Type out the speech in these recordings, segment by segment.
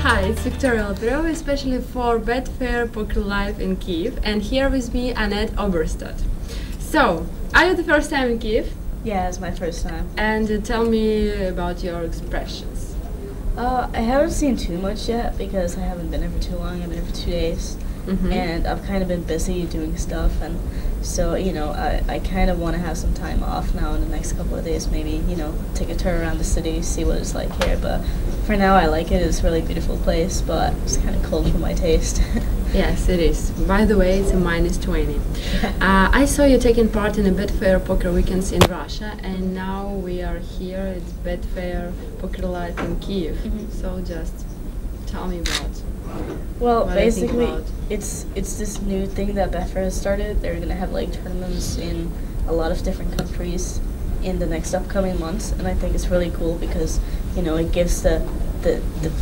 Hi, it's Victoria Lopyreva, especially for Betfair Poker Live in Kiev, and here with me Annette Obrestad. So, are you the first time in Kiev? Yeah, it's my first time. And tell me about your expressions. I haven't seen too much yet because I haven't been here for too long. I've been here for 2 days, and I've kind of been busy doing stuff, and so I kind of want to have some time off now in the next couple of days. Maybe take a tour around the city, see what it's like here. But for now, I like it. It's a really beautiful place, but it's kind of cold for my taste. Yes, it is. By the way, it's a -20. I saw you taking part in a Betfair Poker Weekends in Russia, and now we are here at Betfair Poker Live in Kiev. So just tell me about. Well, what basically, it's this new thing that Betfair has started. They're gonna have like tournaments in a lot of different countries in the next upcoming months, and I think it's really cool because it gives the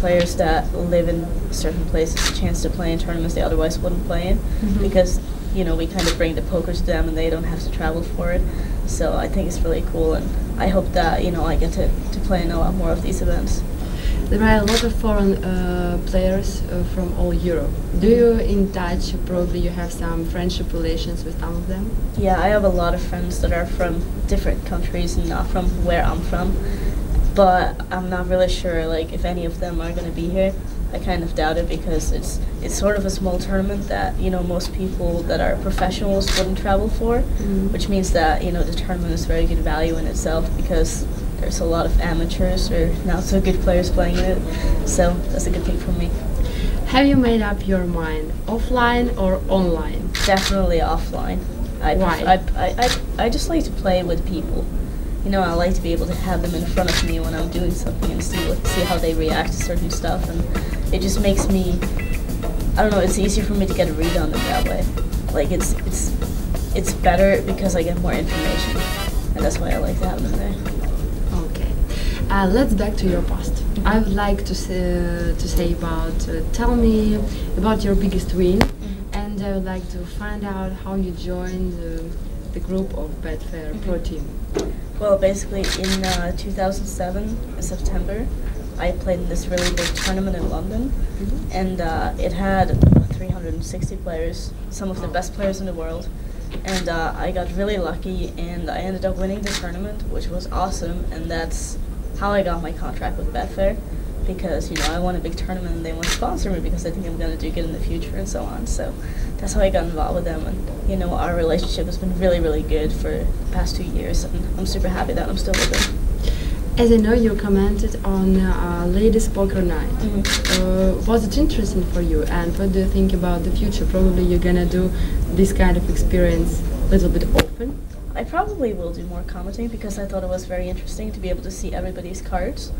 players that live in certain places a chance to play in tournaments they otherwise wouldn't play in, because we kind of bring the poker to them and they don't have to travel for it. So I think it's really cool, and I hope that I get to play in a lot more of these events. There are a lot of foreign players from all Europe. Do you in touch? Probably you have some friendship relations with some of them? Yeah, I have a lot of friends that are from different countries and not from where I'm from. But I'm not really sure if any of them are going to be here. I kind of doubt it because it's sort of a small tournament that most people that are professionals wouldn't travel for, which means that the tournament is very good value in itself because there's a lot of amateurs or not so good players playing it. So that's a good thing for me. Have you made up your mind, offline or online? Definitely offline. Why? I just like to play with people. I like to be able to have them in front of me when I'm doing something and see how they react to certain stuff, and it just makes me, I don't know, it's easier for me to get a read on them that way. It's better because I get more information, and that's why I like to have them there. Okay, let's back to your past. I would like to say about, tell me about your biggest win, and I would like to find out how you joined the group of Betfair Pro Team. Well, basically in 2007, in September, I played in this really big tournament in London, and it had 360 players, some of the best players in the world, and I got really lucky, and I ended up winning the tournament, which was awesome, and that's how I got my contract with Betfair, because I won a big tournament and they want to sponsor me because they think I'm going to do good in the future and so on. So that's how I got involved with them, and our relationship has been really, really good for the past 2 years, and I'm super happy that I'm still with them. As I know, you commented on Ladies Poker Night. Was it interesting for you, and what do you think about the future? Probably you're going to do this kind of experience a little bit often. I probably will do more commenting because I thought it was very interesting to be able to see everybody's cards,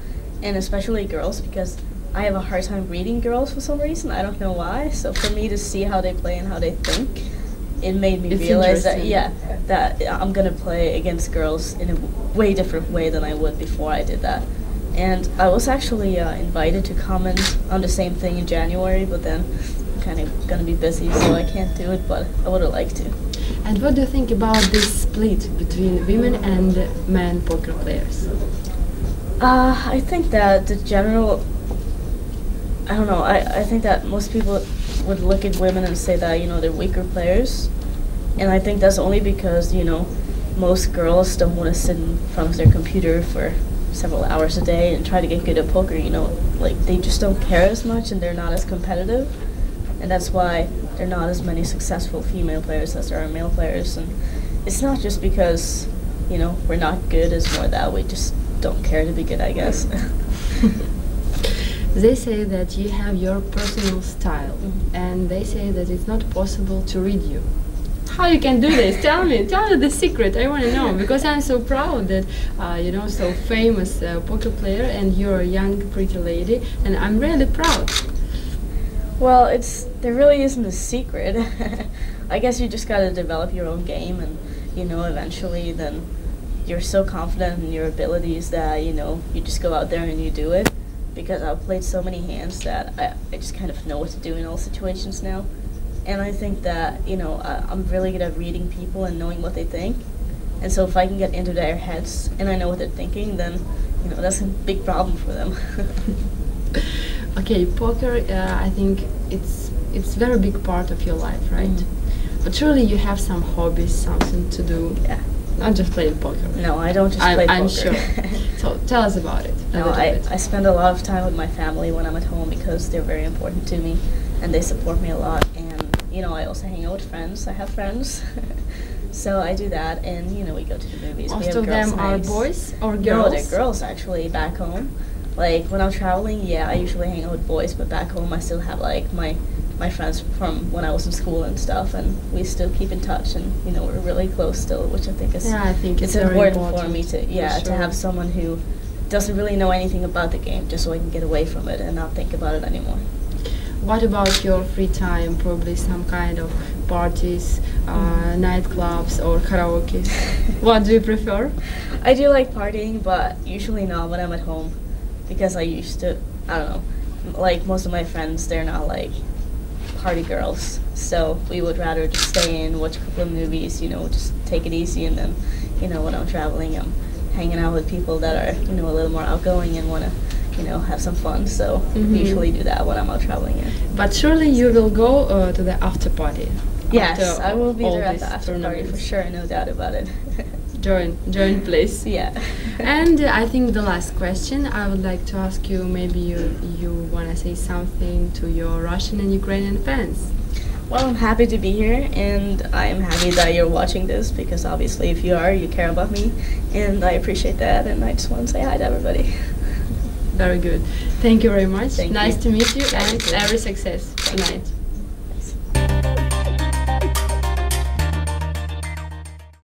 and especially girls, because I have a hard time reading girls for some reason. I don't know why. So for me to see how they play and how they think, it made me realize that I'm gonna play against girls in a way different way than I would before I did that. And I was actually invited to comment on the same thing in January, but then I'm kind of gonna be busy, so I can't do it. But I would have liked to. And what do you think about this split between women and men poker players? I think that the general, I don't know, I think that most people would look at women and say that, they're weaker players. And I think that's only because, most girls don't want to sit in front of their computer for several hours a day and try to get good at poker, they just don't care as much and they're not as competitive. And that's why there are not as many successful female players as there are male players. And it's not just because, we're not good, it's more that we just don't care to be good, I guess. They say that you have your personal style, and they say that it's not possible to read you. How you can do this? Tell me the secret. I want to know, because I'm so proud that so famous poker player, and you're a young, pretty lady, and I'm really proud. Well, there really isn't a secret. I guess you just gotta develop your own game, and eventually then you're so confident in your abilities that you just go out there and you do it. Because I've played so many hands that I just kind of know what to do in all situations now. And I think that I'm really good at reading people and knowing what they think. And so if I can get into their heads and I know what they're thinking, then that's a big problem for them. Okay, poker. I think it's very big part of your life, right? But surely you have some hobbies, something to do. Yeah. Not just playing poker. No, I don't just play poker. I'm sure. So tell us about it. No, I spend a lot of time with my family when I'm at home because they're very important to me and they support me a lot. And you know, I also hang out with friends. I have friends. So I do that, and you know, we go to the movies. Most of them are boys or girls? No, they're girls actually back home. Like when I'm traveling, yeah, I usually hang out with boys, but back home I still have like my friends from when I was in school and stuff, and we still keep in touch, and you know, we're really close still, which I think is it's important for me to to have someone who doesn't really know anything about the game, just so I can get away from it and not think about it anymore. What about your free time? Probably some kind of parties, nightclubs or karaoke. What do you prefer? I do like partying, but usually not when I'm at home, because I used to, I don't know, like most of my friends, they're not like party girls, so we would rather just stay in, watch a couple of movies, you know, just take it easy, and then, you know, when I'm traveling, I'm hanging out with people that are, you know, a little more outgoing and want to, you know, have some fun, so we usually do that when I'm out traveling. But surely you will go to the after party. Yes, I will be there at the after party for sure, no doubt about it. Join please. Yeah. And I think the last question I would like to ask you, maybe you want to say something to your Russian and Ukrainian fans. Well, I'm happy to be here, and I am happy that you're watching this, because obviously if you are, you care about me, and I appreciate that, and I just want to say hi to everybody. Very good. Thank you very much. Thank nice you. to meet you, and every success tonight.